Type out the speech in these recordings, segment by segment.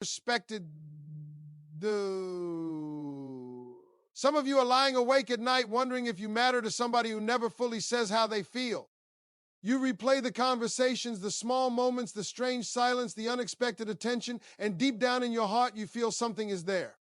respected. Do. Some of you are lying awake at night wondering if you matter to somebody who never fully says how they feel. You replay the conversations, the small moments, the strange silence, the unexpected attention, and deep down in your heart, you feel something is there.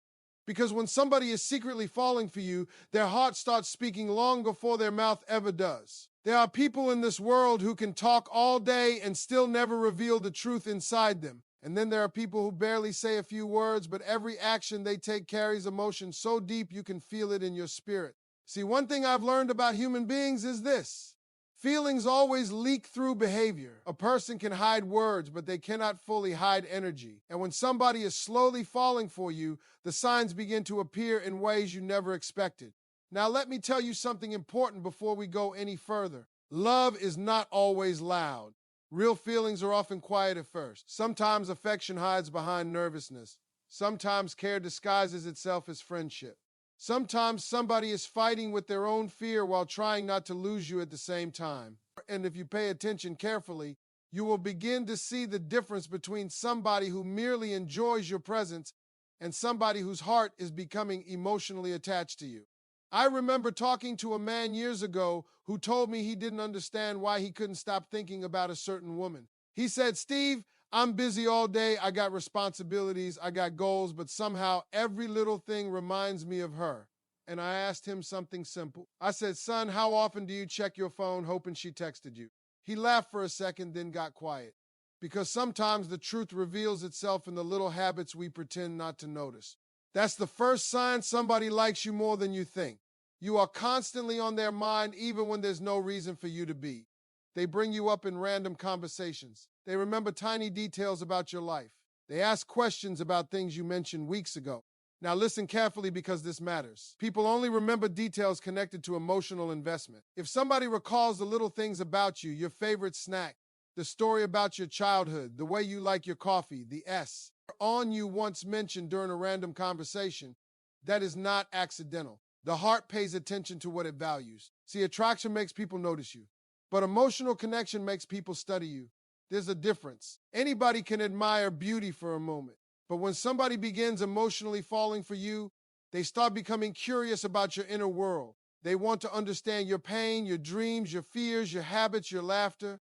Because when somebody is secretly falling for you, their heart starts speaking long before their mouth ever does. There are people in this world who can talk all day and still never reveal the truth inside them. And then there are people who barely say a few words, but every action they take carries emotion so deep you can feel it in your spirit. See, one thing I've learned about human beings is this. Feelings always leak through behavior. A person can hide words, but they cannot fully hide energy. And when somebody is slowly falling for you, the signs begin to appear in ways you never expected. Now, let me tell you something important before we go any further. Love is not always loud. Real feelings are often quiet at first. Sometimes affection hides behind nervousness. Sometimes care disguises itself as friendship. Sometimes somebody is fighting with their own fear while trying not to lose you at the same time. And if you pay attention carefully, you will begin to see the difference between somebody who merely enjoys your presence and somebody whose heart is becoming emotionally attached to you. I remember talking to a man years ago who told me he didn't understand why he couldn't stop thinking about a certain woman. He said, "Steve, I'm busy all day, I got responsibilities, I got goals, but somehow every little thing reminds me of her." And I asked him something simple. I said, "Son, how often do you check your phone hoping she texted you?" He laughed for a second, then got quiet. Because sometimes the truth reveals itself in the little habits we pretend not to notice. That's the first sign somebody likes you more than you think. You are constantly on their mind even when there's no reason for you to be. They bring you up in random conversations. They remember tiny details about your life. They ask questions about things you mentioned weeks ago. Now listen carefully because this matters. People only remember details connected to emotional investment. If somebody recalls the little things about you, your favorite snack, the story about your childhood, the way you like your coffee, the S on you once mentioned during a random conversation, that is not accidental. The heart pays attention to what it values. See, attraction makes people notice you, but emotional connection makes people study you. There's a difference. Anybody can admire beauty for a moment, but when somebody begins emotionally falling for you, they start becoming curious about your inner world. They want to understand your pain, your dreams, your fears, your habits, your laughter.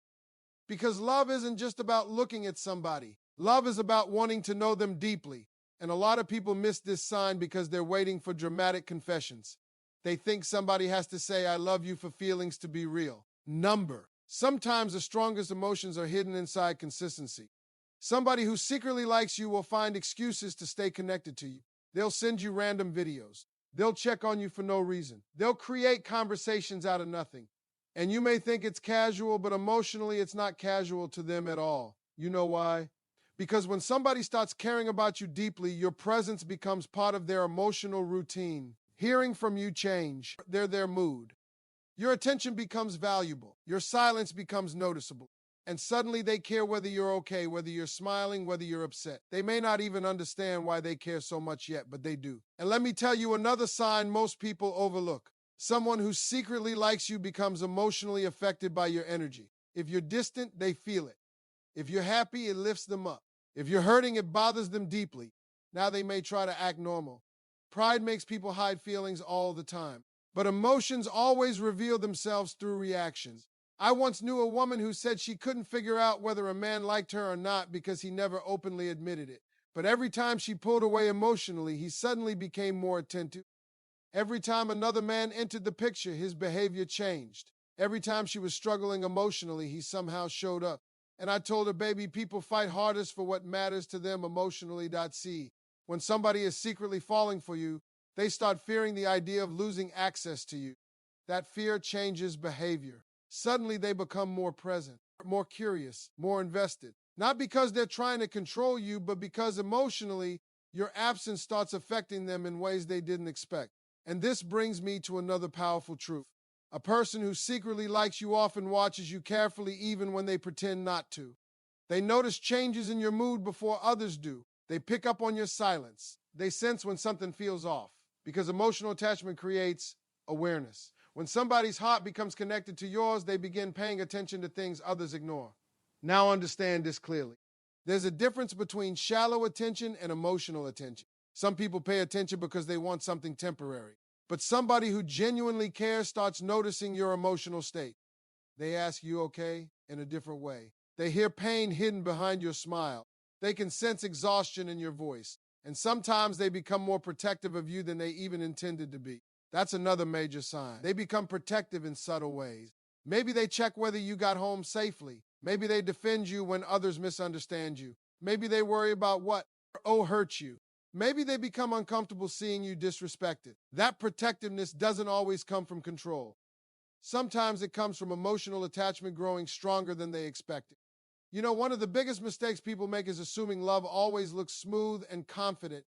Because love isn't just about looking at somebody. Love is about wanting to know them deeply. And a lot of people miss this sign because they're waiting for dramatic confessions. They think somebody has to say, "I love you," for feelings to be real. Sometimes the strongest emotions are hidden inside consistency. Somebody who secretly likes you will find excuses to stay connected to you. They'll send you random videos. They'll check on you for no reason. They'll create conversations out of nothing. And you may think it's casual, but emotionally it's not casual to them at all. You know why? Because when somebody starts caring about you deeply, your presence becomes part of their emotional routine. Hearing from you change their mood. Your attention becomes valuable. Your silence becomes noticeable. And suddenly they care whether you're okay, whether you're smiling, whether you're upset. They may not even understand why they care so much yet, but they do. And let me tell you another sign most people overlook. Someone who secretly likes you becomes emotionally affected by your energy. If you're distant, they feel it. If you're happy, it lifts them up. If you're hurting, it bothers them deeply. Now they may try to act normal. Pride makes people hide feelings all the time. But emotions always reveal themselves through reactions. I once knew a woman who said she couldn't figure out whether a man liked her or not because he never openly admitted it. But every time she pulled away emotionally, he suddenly became more attentive. Every time another man entered the picture, his behavior changed. Every time she was struggling emotionally, he somehow showed up. And I told her, "Baby, people fight hardest for what matters to them emotionally. See, when somebody is secretly falling for you, they start fearing the idea of losing access to you. That fear changes behavior. Suddenly they become more present, more curious, more invested. Not because they're trying to control you, but because emotionally, your absence starts affecting them in ways they didn't expect. And this brings me to another powerful truth. A person who secretly likes you often watches you carefully even when they pretend not to. They notice changes in your mood before others do. They pick up on your silence. They sense when something feels off. Because emotional attachment creates awareness. When somebody's heart becomes connected to yours, they begin paying attention to things others ignore. Now understand this clearly. There's a difference between shallow attention and emotional attention. Some people pay attention because they want something temporary. But somebody who genuinely cares starts noticing your emotional state. They ask you okay in a different way. They hear pain hidden behind your smile. They can sense exhaustion in your voice. And sometimes they become more protective of you than they even intended to be. That's another major sign. They become protective in subtle ways. Maybe they check whether you got home safely. Maybe they defend you when others misunderstand you. Maybe they worry about what hurts you. Maybe they become uncomfortable seeing you disrespected. That protectiveness doesn't always come from control. Sometimes it comes from emotional attachment growing stronger than they expected. You know, one of the biggest mistakes people make is assuming love always looks smooth and confident.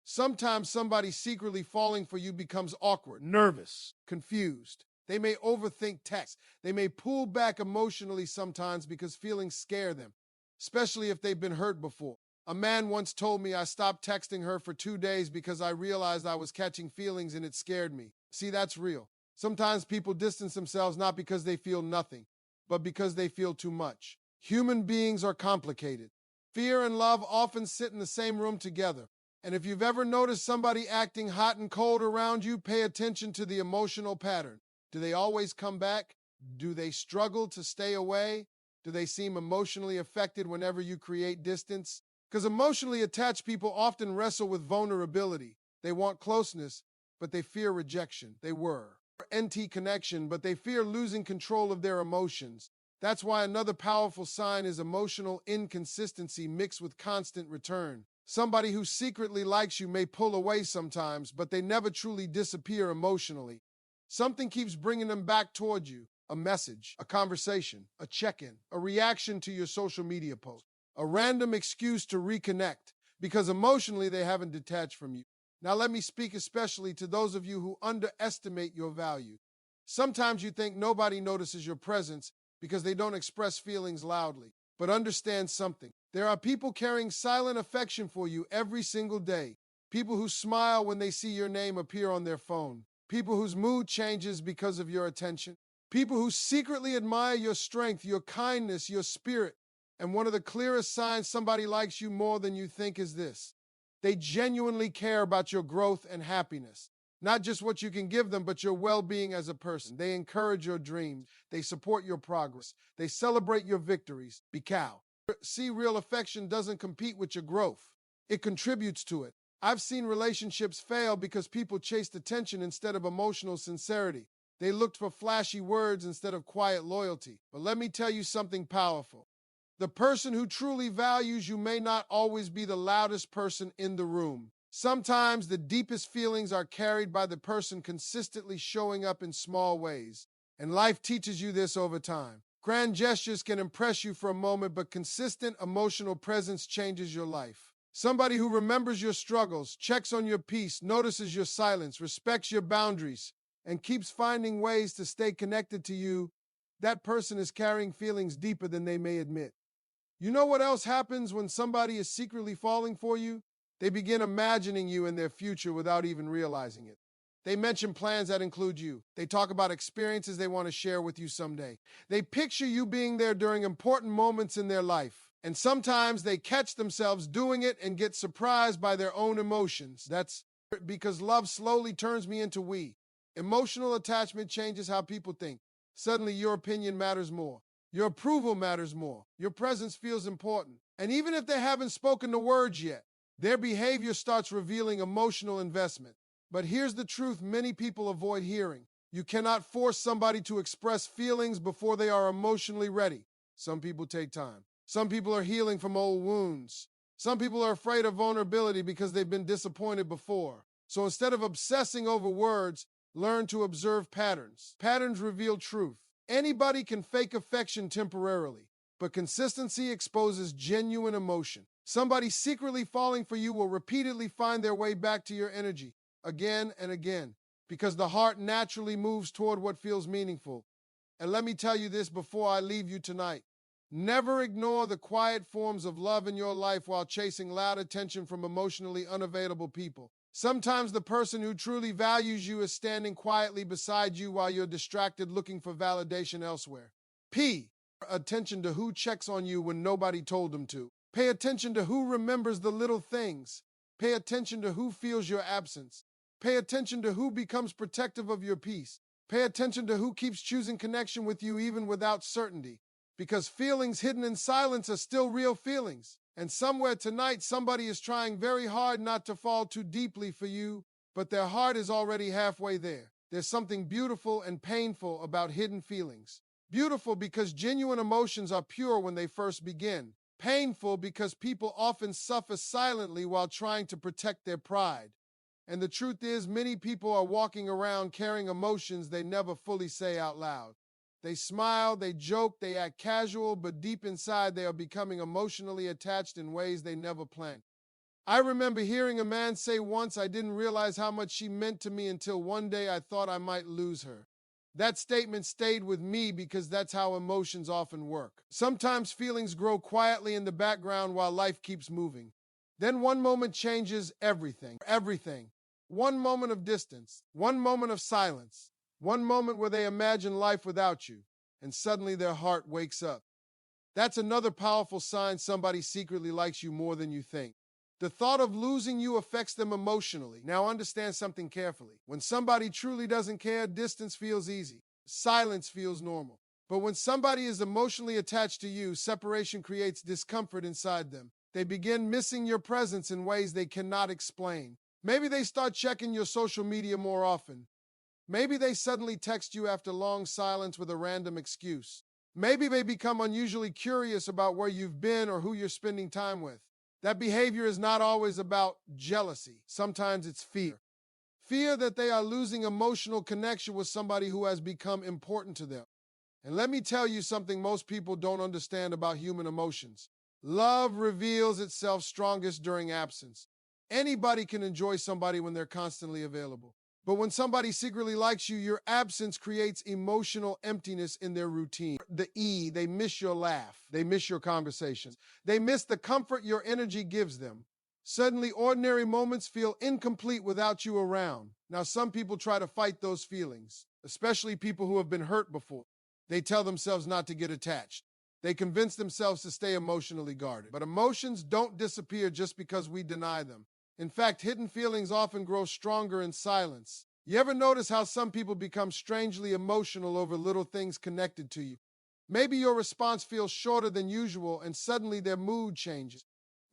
Sometimes somebody secretly falling for you becomes awkward, nervous, confused. They may overthink text. They may pull back emotionally sometimes because feelings scare them, especially if they've been hurt before. A man once told me I stopped texting her for 2 days because I realized I was catching feelings and it scared me. See, that's real. Sometimes people distance themselves not because they feel nothing, but because they feel too much. Human beings are complicated. Fear and love often sit in the same room together. And if you've ever noticed somebody acting hot and cold around you, pay attention to the emotional pattern. Do they always come back? Do they struggle to stay away? Do they seem emotionally affected whenever you create distance? Because emotionally attached people often wrestle with vulnerability. They want closeness, but they fear rejection. They were NT connection, but they fear losing control of their emotions. That's why another powerful sign is emotional inconsistency mixed with constant return. Somebody who secretly likes you may pull away sometimes, but they never truly disappear emotionally. Something keeps bringing them back toward you. A message, a conversation, a check-in, a reaction to your social media post, a random excuse to reconnect, because emotionally they haven't detached from you. Now let me speak especially to those of you who underestimate your value. Sometimes you think nobody notices your presence because they don't express feelings loudly. But understand something. There are people carrying silent affection for you every single day. People who smile when they see your name appear on their phone. People whose mood changes because of your attention. People who secretly admire your strength, your kindness, your spirit. And one of the clearest signs somebody likes you more than you think is this. They genuinely care about your growth and happiness. Not just what you can give them, but your well-being as a person. They encourage your dreams. They support your progress. They celebrate your victories. See, real affection doesn't compete with your growth. It contributes to it. I've seen relationships fail because people chased attention instead of emotional sincerity. They looked for flashy words instead of quiet loyalty. But let me tell you something powerful. The person who truly values you may not always be the loudest person in the room. Sometimes the deepest feelings are carried by the person consistently showing up in small ways. And life teaches you this over time. Grand gestures can impress you for a moment, but consistent emotional presence changes your life. Somebody who remembers your struggles, checks on your peace, notices your silence, respects your boundaries, and keeps finding ways to stay connected to you, that person is carrying feelings deeper than they may admit. You know what else happens when somebody is secretly falling for you? They begin imagining you in their future without even realizing it. They mention plans that include you. They talk about experiences they want to share with you someday. They picture you being there during important moments in their life. And sometimes they catch themselves doing it and get surprised by their own emotions. That's because love slowly turns me into we. Emotional attachment changes how people think. Suddenly your opinion matters more. Your approval matters more. Your presence feels important. And even if they haven't spoken the words yet, their behavior starts revealing emotional investment. But here's the truth many people avoid hearing. You cannot force somebody to express feelings before they are emotionally ready. Some people take time. Some people are healing from old wounds. Some people are afraid of vulnerability because they've been disappointed before. So instead of obsessing over words, learn to observe patterns. Patterns reveal truth. Anybody can fake affection temporarily, but consistency exposes genuine emotion. Somebody secretly falling for you will repeatedly find their way back to your energy again and again, because the heart naturally moves toward what feels meaningful. And let me tell you this before I leave you tonight. Never ignore the quiet forms of love in your life while chasing loud attention from emotionally unavailable people. Sometimes the person who truly values you is standing quietly beside you while you're distracted looking for validation elsewhere. attention to who checks on you when nobody told them to. Pay attention to who remembers the little things. Pay attention to who feels your absence. Pay attention to who becomes protective of your peace. Pay attention to who keeps choosing connection with you even without certainty. Because feelings hidden in silence are still real feelings. And somewhere tonight, somebody is trying very hard not to fall too deeply for you, but their heart is already halfway there. There's something beautiful and painful about hidden feelings. Beautiful because genuine emotions are pure when they first begin. Painful because people often suffer silently while trying to protect their pride. And the truth is, many people are walking around carrying emotions they never fully say out loud. They smile, they joke, they act casual, but deep inside they are becoming emotionally attached in ways they never planned. I remember hearing a man say once, "I didn't realize how much she meant to me until one day I thought I might lose her." That statement stayed with me because that's how emotions often work. Sometimes feelings grow quietly in the background while life keeps moving. Then one moment changes everything. Everything. One moment of distance, one moment of silence, one moment where they imagine life without you, and suddenly their heart wakes up. That's another powerful sign somebody secretly likes you more than you think. The thought of losing you affects them emotionally. Now understand something carefully. When somebody truly doesn't care, distance feels easy. Silence feels normal. But when somebody is emotionally attached to you, separation creates discomfort inside them. They begin missing your presence in ways they cannot explain. Maybe they start checking your social media more often. Maybe they suddenly text you after long silence with a random excuse. Maybe they become unusually curious about where you've been or who you're spending time with. That behavior is not always about jealousy. Sometimes it's fear. Fear that they are losing emotional connection with somebody who has become important to them. And let me tell you something most people don't understand about human emotions. Love reveals itself strongest during absence. Anybody can enjoy somebody when they're constantly available. But when somebody secretly likes you, your absence creates emotional emptiness in their routine. They miss your laugh. They miss your conversations. They miss the comfort your energy gives them. Suddenly, ordinary moments feel incomplete without you around. Now, some people try to fight those feelings, especially people who have been hurt before. They tell themselves not to get attached. They convince themselves to stay emotionally guarded. But emotions don't disappear just because we deny them. In fact, hidden feelings often grow stronger in silence. You ever notice how some people become strangely emotional over little things connected to you? Maybe your response feels shorter than usual and suddenly their mood changes.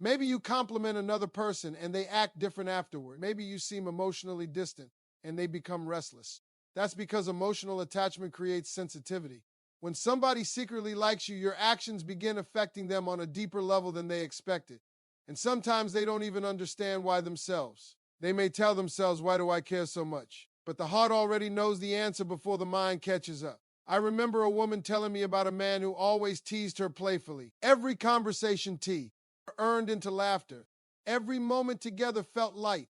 Maybe you compliment another person and they act different afterward. Maybe you seem emotionally distant and they become restless. That's because emotional attachment creates sensitivity. When somebody secretly likes you, your actions begin affecting them on a deeper level than they expected. And sometimes they don't even understand why themselves. They may tell themselves, "Why do I care so much?" But the heart already knows the answer before the mind catches up. I remember a woman telling me about a man who always teased her playfully. Every conversation earned into laughter. Every moment together felt light.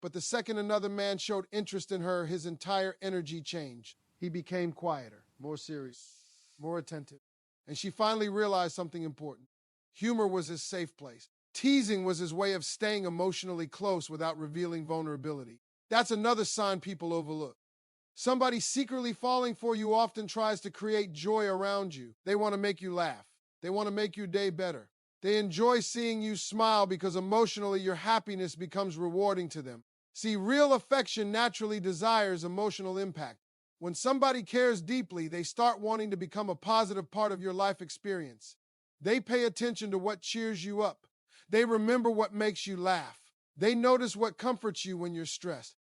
But the second another man showed interest in her, his entire energy changed. He became quieter, more serious, more attentive. And she finally realized something important. Humor was his safe place. Teasing was his way of staying emotionally close without revealing vulnerability. That's another sign people overlook. Somebody secretly falling for you often tries to create joy around you. They want to make you laugh. They want to make your day better. They enjoy seeing you smile because emotionally your happiness becomes rewarding to them. See, real affection naturally desires emotional impact. When somebody cares deeply, they start wanting to become a positive part of your life experience. They pay attention to what cheers you up. They remember what makes you laugh. They notice what comforts you when you're stressed.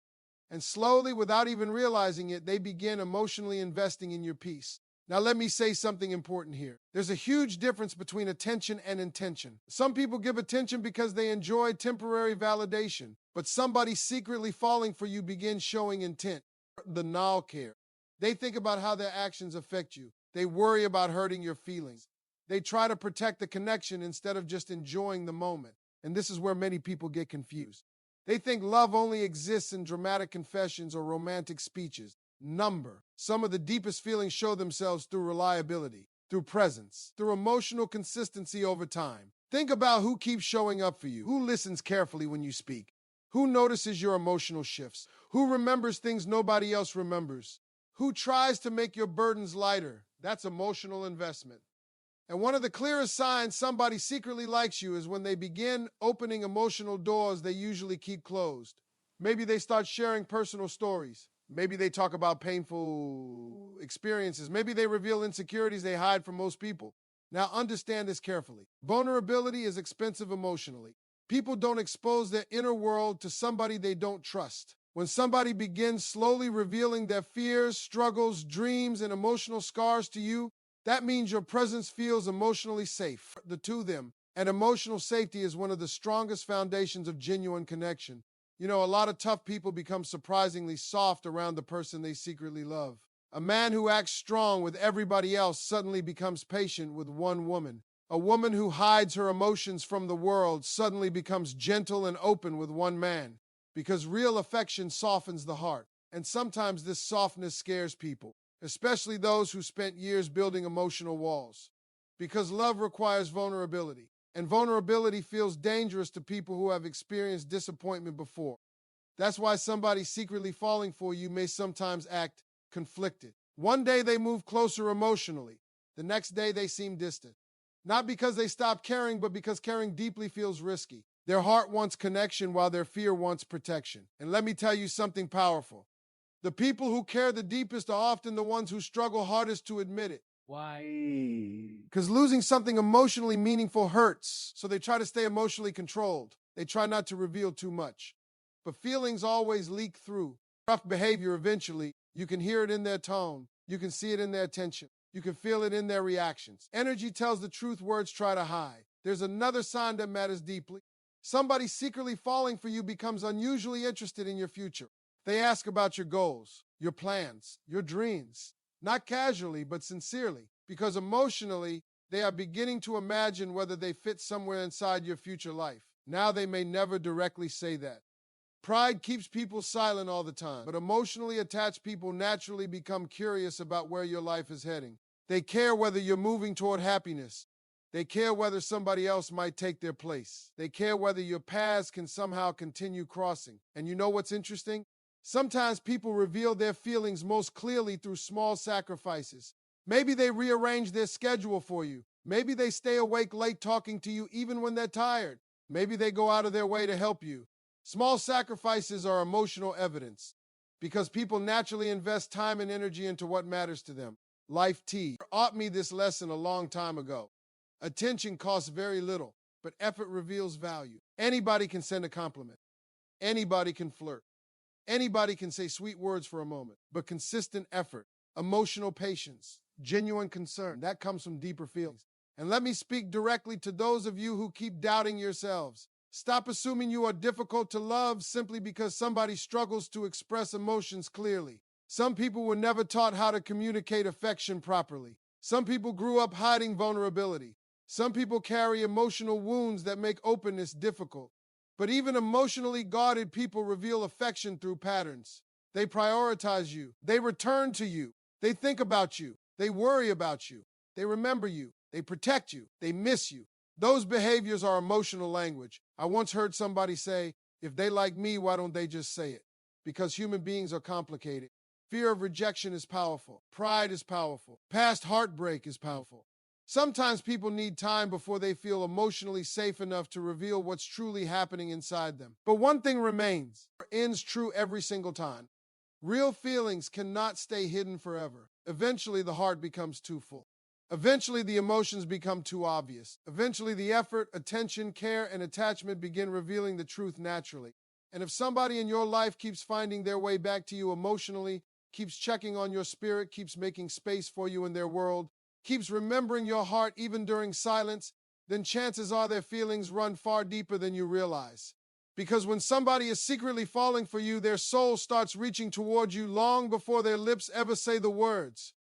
And slowly, without even realizing it, they begin emotionally investing in your peace. Now, let me say something important here. There's a huge difference between attention and intention. Some people give attention because they enjoy temporary validation, but somebody secretly falling for you begins showing intent. The now care. They think about how their actions affect you. They worry about hurting your feelings. They try to protect the connection instead of just enjoying the moment. And this is where many people get confused. They think love only exists in dramatic confessions or romantic speeches. Some of the deepest feelings show themselves through reliability, through presence, through emotional consistency over time. Think about who keeps showing up for you, who listens carefully when you speak, who notices your emotional shifts, who remembers things nobody else remembers, who tries to make your burdens lighter. That's emotional investment. And one of the clearest signs somebody secretly likes you is when they begin opening emotional doors they usually keep closed. Maybe they start sharing personal stories. Maybe they talk about painful experiences. Maybe they reveal insecurities they hide from most people. Now, understand this carefully. Vulnerability is expensive emotionally. People don't expose their inner world to somebody they don't trust. When somebody begins slowly revealing their fears, struggles, dreams, and emotional scars to you, that means your presence feels emotionally safe to them. And emotional safety is one of the strongest foundations of genuine connection. You know, a lot of tough people become surprisingly soft around the person they secretly love. A man who acts strong with everybody else suddenly becomes patient with one woman. A woman who hides her emotions from the world suddenly becomes gentle and open with one man. Because real affection softens the heart. And sometimes this softness scares people, especially those who spent years building emotional walls. Because love requires vulnerability. And vulnerability feels dangerous to people who have experienced disappointment before. That's why somebody secretly falling for you may sometimes act conflicted. One day they move closer emotionally. The next day they seem distant. Not because they stopped caring, but because caring deeply feels risky. Their heart wants connection while their fear wants protection. And let me tell you something powerful. The people who care the deepest are often the ones who struggle hardest to admit it. Why? Because losing something emotionally meaningful hurts, so they try to stay emotionally controlled. They try not to reveal too much. But feelings always leak through. Rough behavior eventually, you can hear it in their tone. You can see it in their attention. You can feel it in their reactions. Energy tells the truth, words try to hide. There's another sign that matters deeply. Somebody secretly falling for you becomes unusually interested in your future. They ask about your goals, your plans, your dreams. Not casually, but sincerely, because emotionally, they are beginning to imagine whether they fit somewhere inside your future life. Now they may never directly say that. Pride keeps people silent all the time, but emotionally attached people naturally become curious about where your life is heading. They care whether you're moving toward happiness. They care whether somebody else might take their place. They care whether your paths can somehow continue crossing. And you know what's interesting? Sometimes people reveal their feelings most clearly through small sacrifices. Maybe they rearrange their schedule for you. Maybe they stay awake late talking to you even when they're tired. Maybe they go out of their way to help you. Small sacrifices are emotional evidence because people naturally invest time and energy into what matters to them. Life T taught me this lesson a long time ago. Attention costs very little, but effort reveals value. Anybody can send a compliment. Anybody can flirt. Anybody can say sweet words for a moment, but consistent effort, emotional patience, genuine concern, that comes from deeper feelings. And let me speak directly to those of you who keep doubting yourselves. Stop assuming you are difficult to love simply because somebody struggles to express emotions clearly. Some people were never taught how to communicate affection properly. Some people grew up hiding vulnerability. Some people carry emotional wounds that make openness difficult. But even emotionally guarded people reveal affection through patterns. They prioritize you. They return to you. They think about you. They worry about you. They remember you. They protect you. They miss you. Those behaviors are emotional language. I once heard somebody say, if they like me, why don't they just say it? Because human beings are complicated. Fear of rejection is powerful. Pride is powerful. Past heartbreak is powerful. Sometimes people need time before they feel emotionally safe enough to reveal what's truly happening inside them. But one thing remains, ends true every single time. Real feelings cannot stay hidden forever. Eventually, the heart becomes too full. Eventually, the emotions become too obvious. Eventually, the effort, attention, care, and attachment begin revealing the truth naturally. And if somebody in your life keeps finding their way back to you emotionally, keeps checking on your spirit, keeps making space for you in their world, keeps remembering your heart even during silence, then chances are their feelings run far deeper than you realize. Because when somebody is secretly falling for you, their soul starts reaching toward you long before their lips ever say the words.